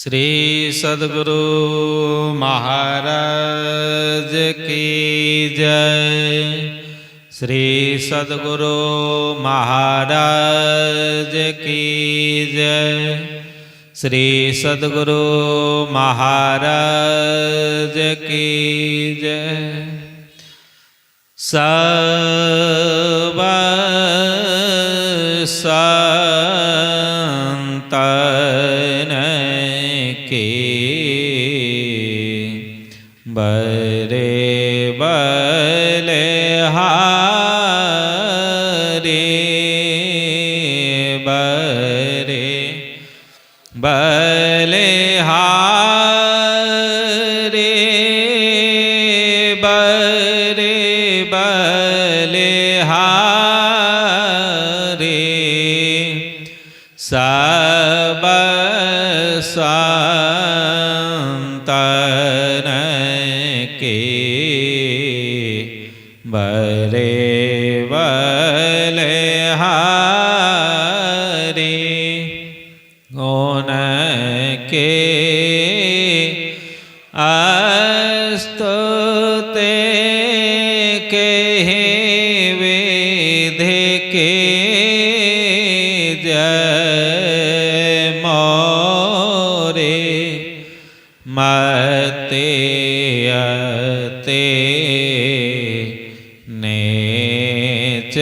श्री सद्गुरु महाराज की जय। श्री सद्गुरु महाराज की जय। श्री सद्गुरु महाराज की जय। सब संतन के बरे बलिहारी बरे बलिहारी बरे बलिहारी सब संतन के बरे बलिहारी उनके स्तुति कहे विधि के जय मोरे मते अते नेच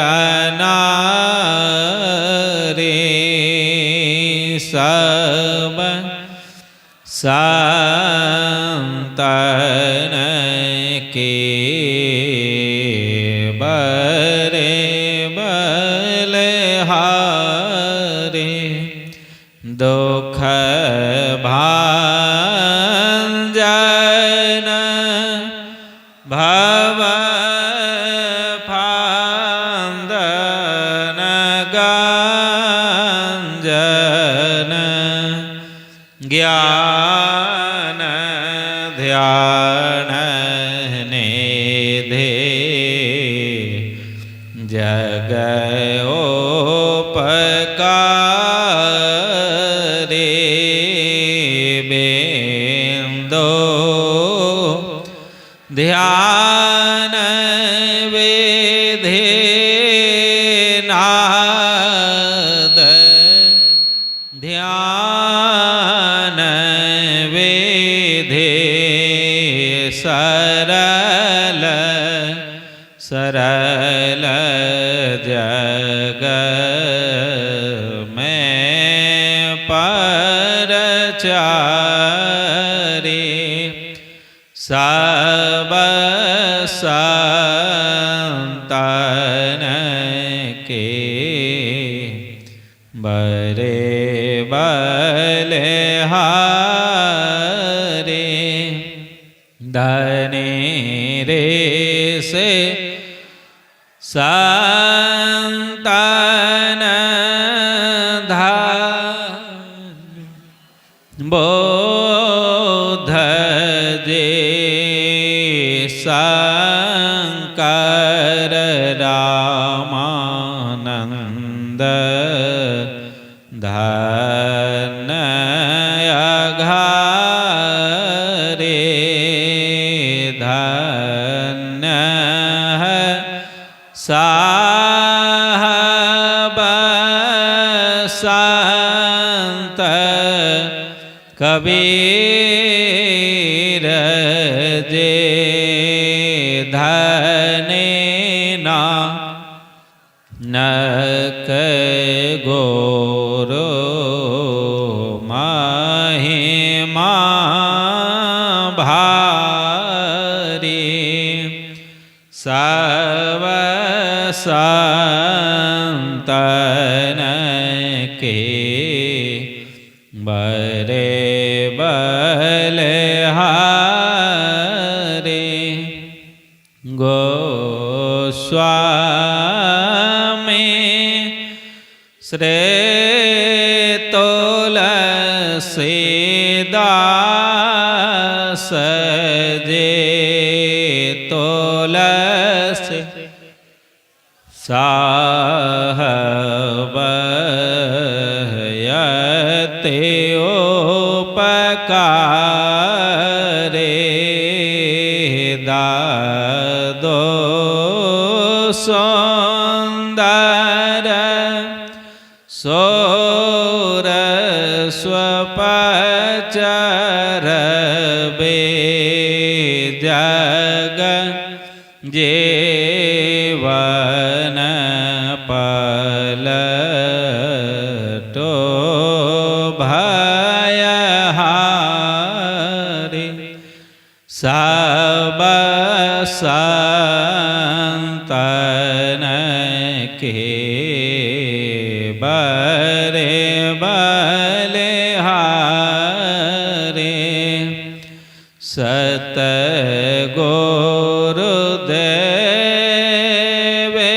अनारे सब संतन के बरे बलिहारी दुख भांजन भव फांदन गांजन ज्ञान ध्यान निधि जग उपकारी बिंदु ध्यान विधि नाद ध्यान विधि सरल सरल जग में परचारी सब संतन के बरे बलिहारी धने रे से संतन धान बोध जे शंकर रामानंद धन अघारे धन्य साहब संत कबीर जे धने नानक गोरो महिमा भारी सब संतन के बरे बलिहारी गोस्वामी श्री तुलसीदास जे तुलसी साहब यते ओ સુંદર સોરસ્વપચર બે જગ જીવન પલટો ભયહારી સબ સંતન કે બરે બલિહારે સતગુરુદેવે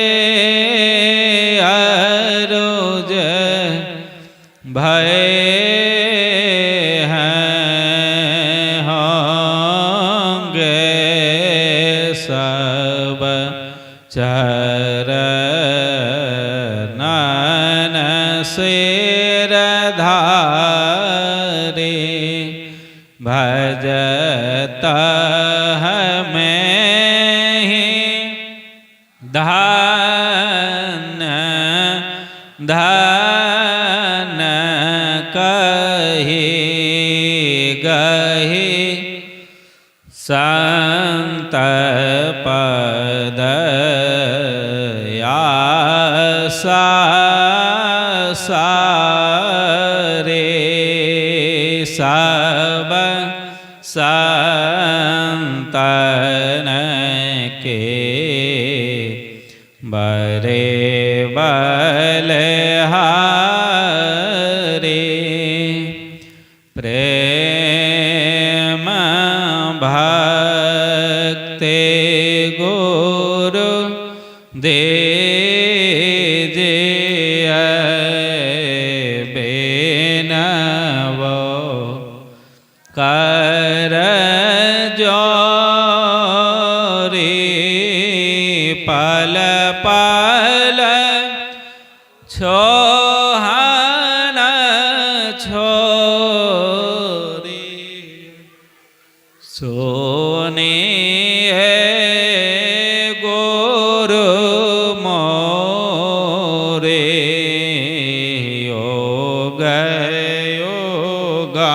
અરુજ ભય હોંગે સબ ચરનન સિરધારે ભજત હમેં ધન ધન કહી ગહી સંત પદ સારે સબ સંતન કે બરે બલિહારે પ્રેમ ભક્તિ ગુરુ દેજે બેનવો કર જોરી પલ પલ છોહન છોરી સોની ગુરુ મોરે યોગ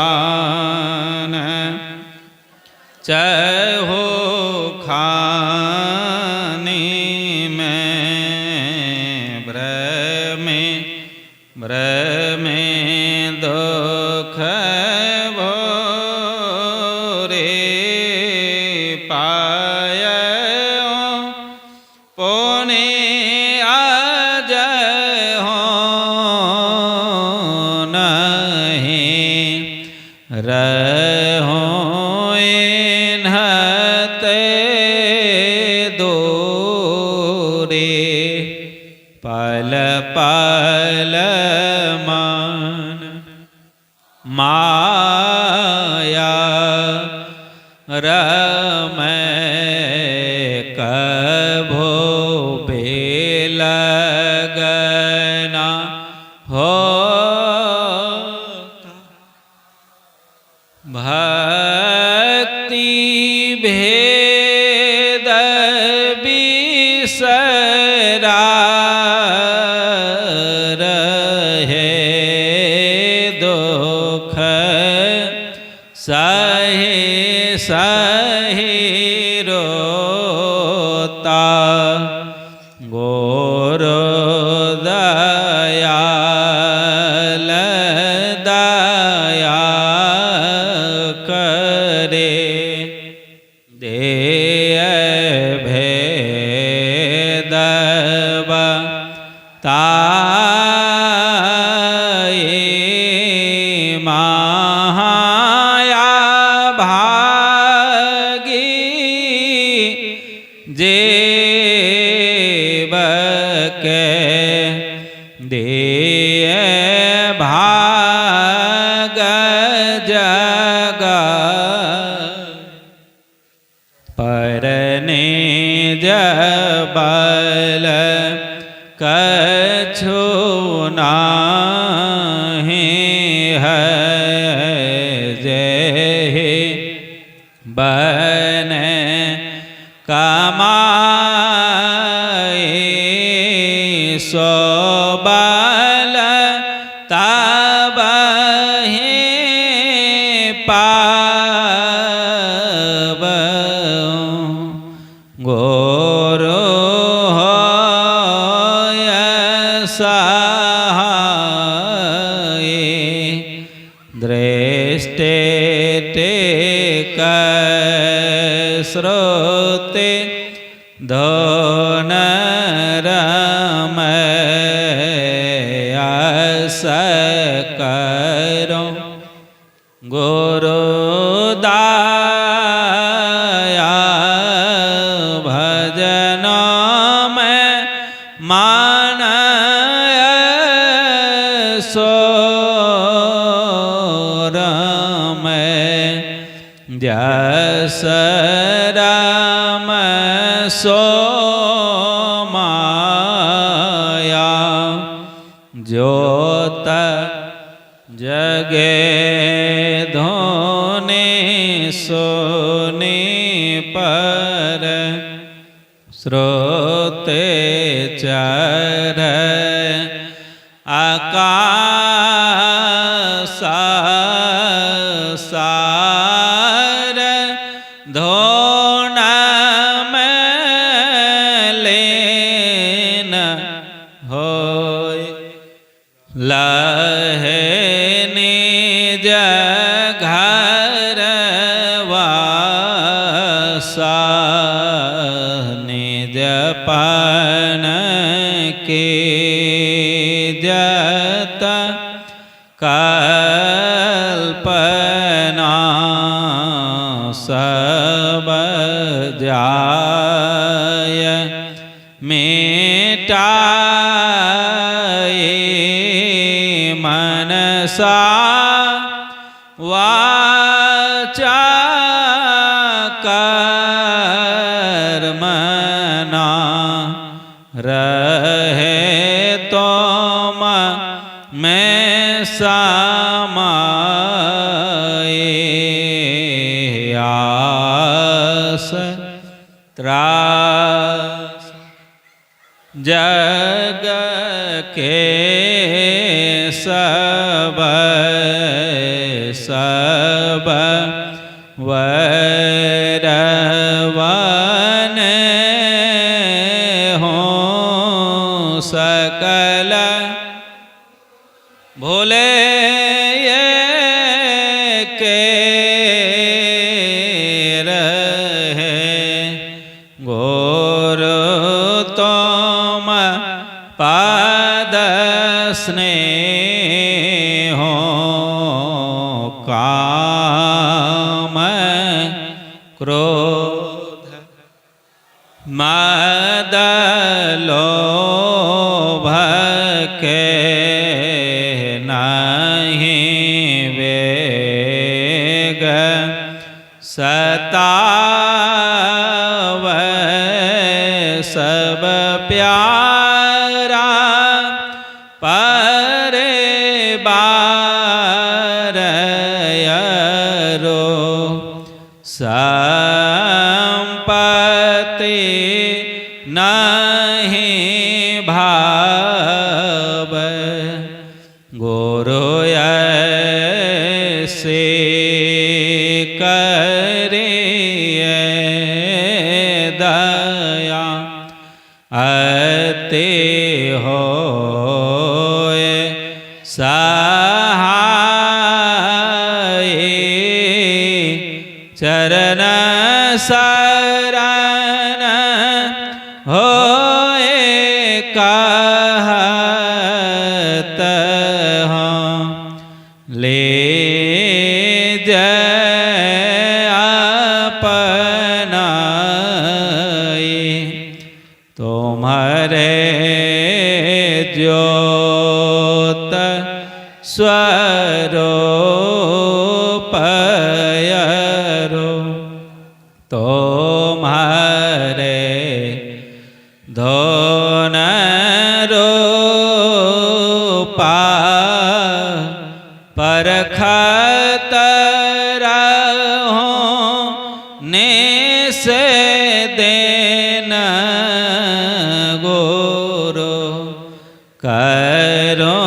યોગાન ચહો ખાની મેં ભ્રમે ભ્રમે દુઃખ ભોરે પાયો પુણે આજ હો નહીં રહો ઇન્હતે દોરે પલ પલ મન માયા રમે કભો બેલગના હો ભક્તિ ભેદ બિસરા રહે દુઃખ સહે સહે રોતા ગોરો દયાલ દયા કરે દે ભેદ તાય માયા ભાગી જેવ કે દે ભાગ જગા પરને જબલ કછુ નાહી હૈ જે બને કમાય दृष्टे ते श्रोते धोनरमयास करो गुरुदाया भजन में मान जस राम सो माया ज्योत जगे धोने सोने पर श्रोते चर आकाश धोण में लेन होय लहे निज घर वासा निज पन के जत कल्पना सब जाय मिटाए मनसा वाचा कर्मणा रहे तो मैं समाए त्रास जग के सब सब वरवन हो सकल भोले के पाद स्नेहो काम क्रोध मद लोभ के नहीं वेग सताव सब प्यारा परे बारयरो संपत्ति नहीं भाव गुरु ऐसे करिए दया अते होए सहाय चरण शरण होए कहत हूँ ले तुम्हारे ज्योत स्वरूपयरो तुम्हारे धोन रूपा परखत रहो ने से देना गुरु करो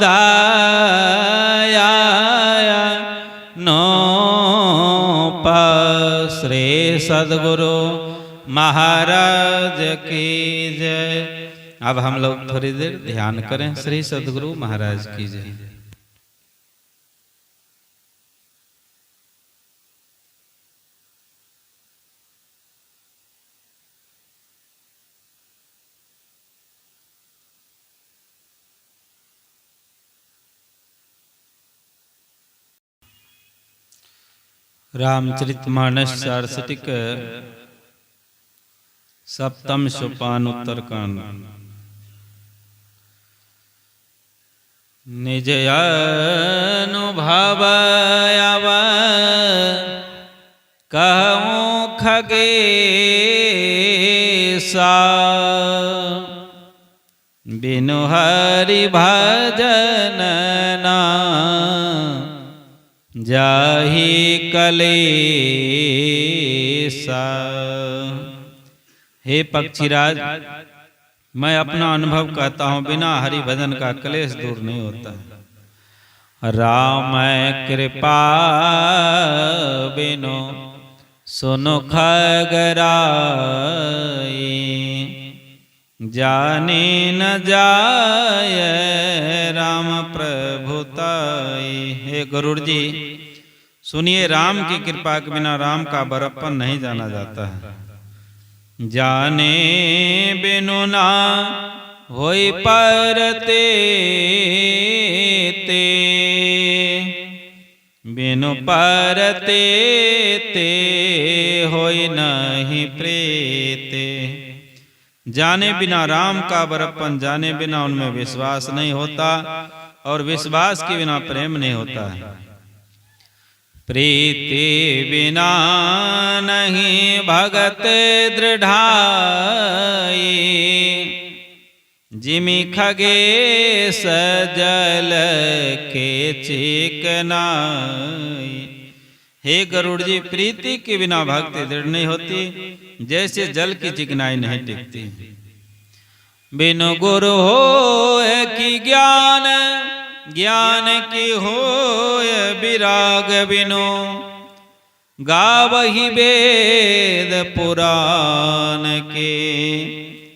दया नो श्री सद्गुरु महाराज की जय। अब हम लोग थोड़ी देर ध्यान करें। श्री सद्गुरु महाराज की जय। रामचरितमानस सारस्वतिक सप्तम सोपान उत्तरकांड। निज अनुभव कहूँ खगेसा, बिनु हरि भजन ना जाहि कलेसा। हे पक्षीराज, मैं अपना अनुभव कहता हूँ, बिना हरि भजन का क्लेश दूर नहीं होता। राम कृपा बिनु सुनो खगराई, जाने न जाय राम प्रभुताई। हे गरुड़ जी, सुनिए, राम की कृपा के बिना राम का बड़प्पन नहीं जाना जाता है। जाने बिनु ना होई परते ते, बिनु परते ते होई नहीं प्रीते। जाने बिना राम का बड़प्पन, जाने बिना उनमें विश्वास नहीं होता, और विश्वास के बिना प्रेम नहीं होता है। प्रीति बिना नहीं भगत दृढ़ाई, जिमि खगेश जल के चिकनाई। हे गरुड़ जी, प्रीति के बिना भक्ति दृढ़ नहीं होती, जैसे जल की चिकनाई नहीं टिकती। बिनु गुरु होय कि ज्ञान, ज्ञान की होय विराग। बिनु गावहि वेद पुराण के,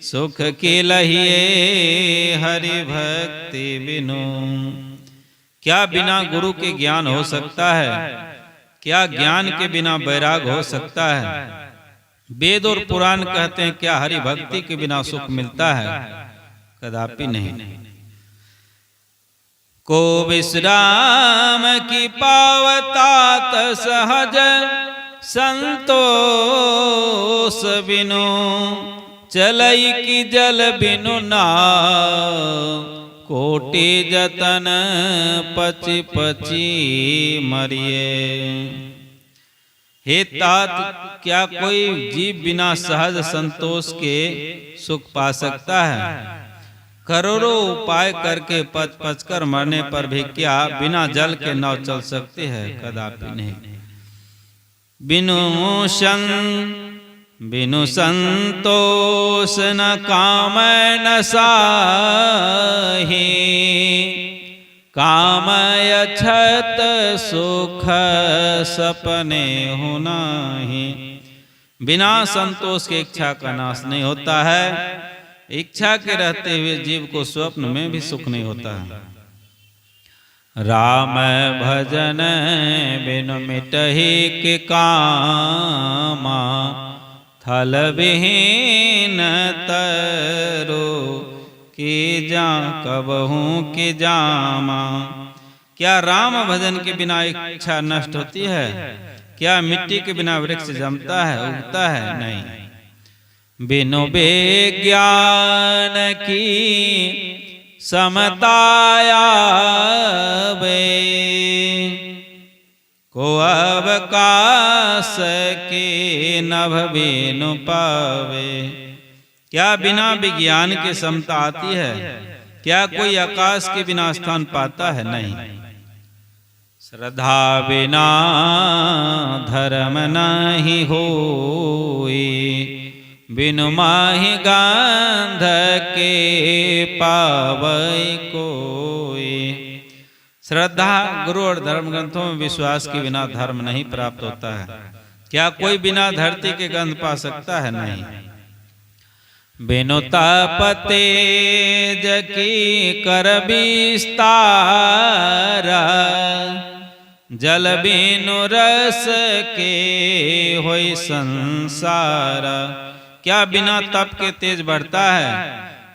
सुख की लहिए हरि भक्ति बिनु। क्या बिना गुरु के ज्ञान हो सकता है? क्या ज्ञान के बिना वैराग हो सकता है? वेद और पुराण कहते हैं, क्या हरि भक्ति के बिना सुख मिलता है? कदापि नहीं। को विश्राम की पावतात सहज, संतोष बिनु चलई की जल बिनु नाव। कोटि जतन पची पची मरिए। हे तात, क्या कोई जीव बिना सहज संतोष के सुख पा सकता है? करोड़ों उपाय करके पच पच कर मरने पर भी क्या बिना जल के नाव चल सकती है? कदापि नहीं। बिनु संतोष न काम न साही, काम अछत सुख सपने हो नाही। बिना संतोष के इच्छा का नाश नहीं होता है। इच्छा के रहते हुए जीव को स्वप्न में भी सुख नहीं होता है। राम भजन बिनु मिटहि के कामा, थल विहीन तरो की जा कबहूँ की जामा। क्या राम भजन के बिना इच्छा नष्ट होती है? क्या मिट्टी के बिना वृक्ष जमता है, उगता है? नहीं। बिनु विज्ञान की समताया बे, को अवकाश के नभ बिनु पावे। क्या बिना विज्ञान के समता आती है? क्या कोई आकाश के बिना स्थान पाता है? नहीं। श्रद्धा बिना धर्म नहीं होई, बिनु माहि गांध के पावै कोई। श्रद्धा, गुरु और धर्म ग्रंथों में विश्वास के बिना धर्म नहीं प्राप्त होता है। क्या कोई बिना धरती के गंध पा सकता है? नहीं। बिनु तप तेज की कर विस्तारा, जल बिनु रस के होई संसारा। क्या बिना तप के तेज बढ़ता है?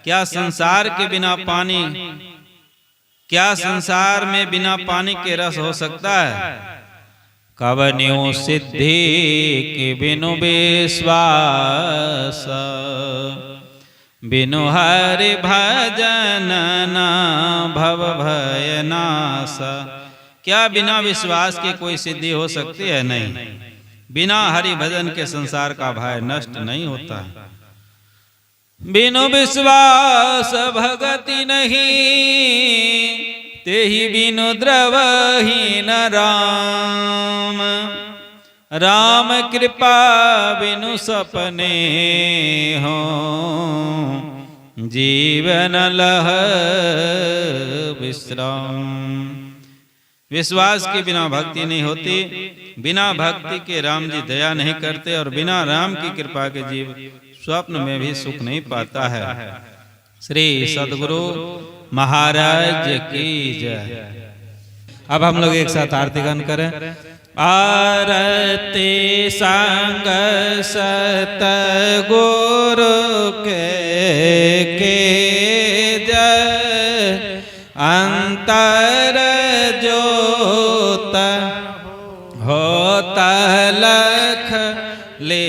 क्या संसार के बिना पानी, क्या संसार में बिना पानी के रस हो सकता है? कवन्यो सिद्धि कि बिनु विश्वास, बिनु हरि भजन न भव भय नाश। क्या बिना विश्वास के कोई सिद्धि हो सकती है? नहीं। बिना हरि भजन के संसार का भय नष्ट नहीं होता है। बिनु विश्वास भगति नहीं, तेहि बिनु द्रवहीन राम। राम कृपा बिनु सपने हो, जीवन लह विश्राम। विश्वास के बिना भक्ति नहीं होती, बिना भक्ति के राम जी दया नहीं करते, और बिना राम की कृपा के जीव स्वप्न में भी सुख नहीं पाता है। श्री सद्गुरु महाराज की जय। अब हम लोग एक साथ आरती गान करें। आरती संग सतगुरु के जय, अंतर जोत होता लख ले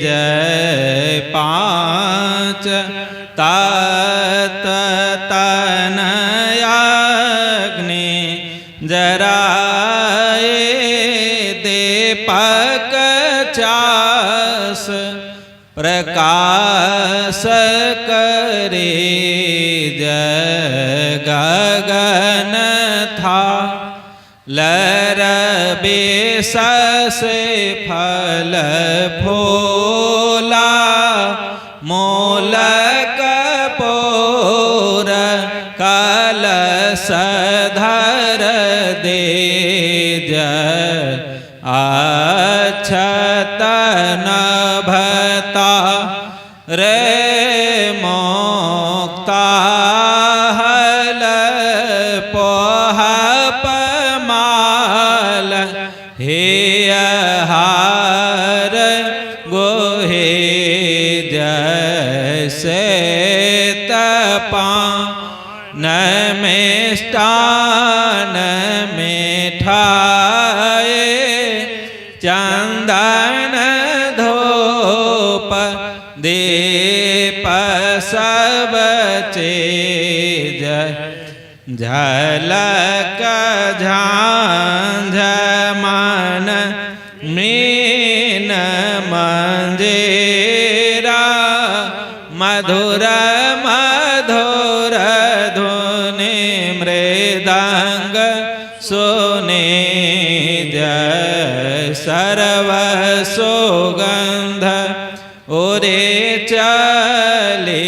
जय। पांच तात तनयाग्नि जराए, दीपक चास प्रकाश करे जय। गगन था लरबे से फल फूला, मूलक पोर कलश धर दे जय। अक्षत नभता रे मुक्ता, हल पोहप माल हे हार गोहे जैसे तपान मिष्टान मिठाए, चंदन धूप दीप सब चीज, झलक झांझ मन मीन मंजीरा, मधुर मधुर धुनि मृदंग सुने जय। सर्व सुगंध उरे चले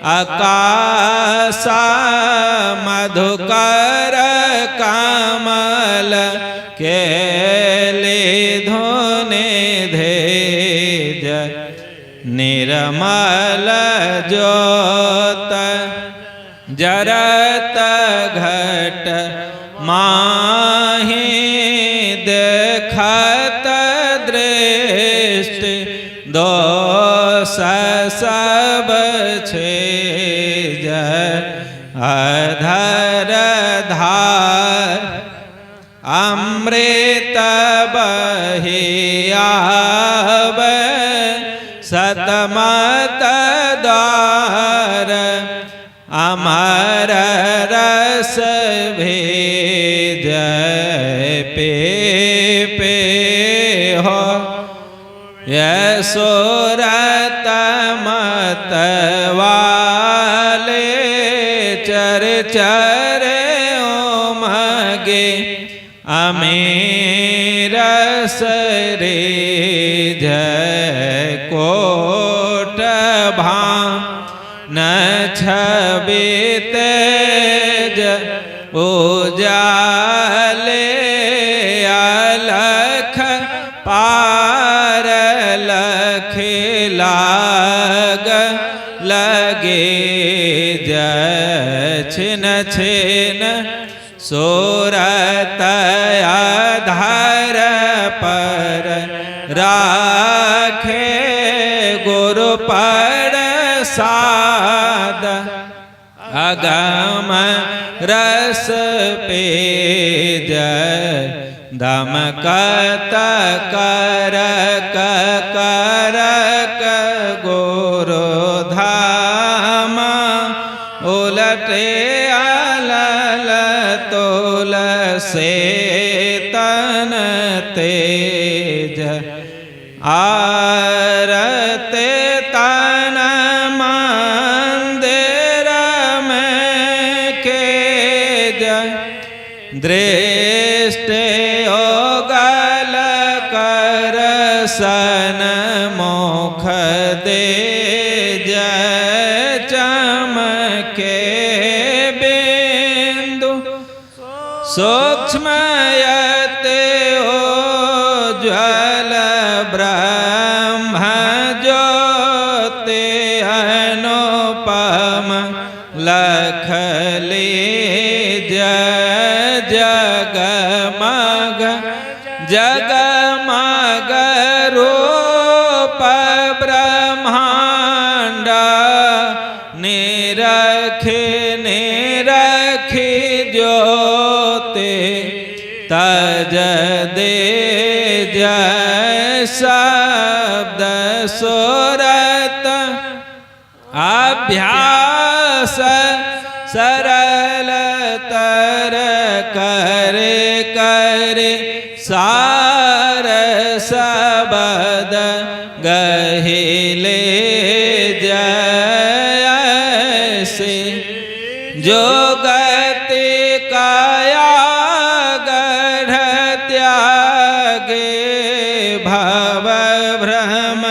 आकाशा, मधुकर कमल केले धुने धेज। निर्मल ज्योत जरत घट माहि, देखत दृष्टि दोष सब छे जय। अधर धार अमृत बहियावे, सतमत द्वार अमर रस भेज। पे पे हो यशोरत मत वाले, चर चर ओमगे अमीरस रे जय। कोट भान न छवि तेज उजाले, अलख पार लख लाग लगे जय। छिन छिन सूरत आधार पर राखे, गुरु पर साद अगम रस पे जय दम कत करक करक गुरु धाम उलटे अलल तोल से तन तेज आरते तन मंदिर में के जय दृष्टि ओगल कर सन मुख दे जय चमके बिंदु सूक्ष्मयते उज्ज्वल ब्रह्म ज्योति अनुपम लख जय जगमग जगमग रूप ब्रह्मांड निरखि निरखि ज्योति तज दे जय शब्द सुरत अभ्यास सरल तर करे करे सार सबद गहिले जय से जो गति काया गढ़ त्यागे भव भ्रम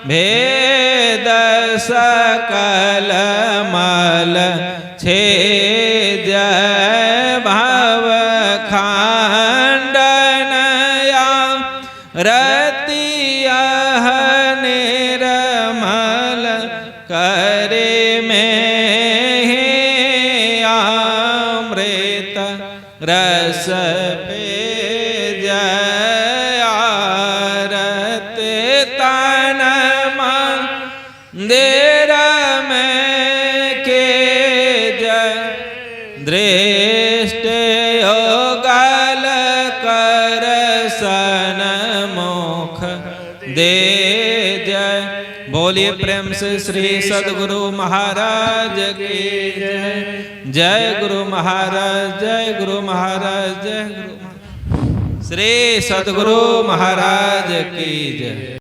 भेद सकल मल छे जय भव खांडनया रतिया निर्मल करे में अमृत रस पे जय आरते तन मंदिर में के जय दृष्टि ओगल कर सन मुख दे जय। बोलिए प्रेम से श्री सद्गुरु महाराज की जय। जय गुरु महाराज, जय गुरु महाराज, जय गुरु महाराज। श्री सद्गुरु महाराज की जय।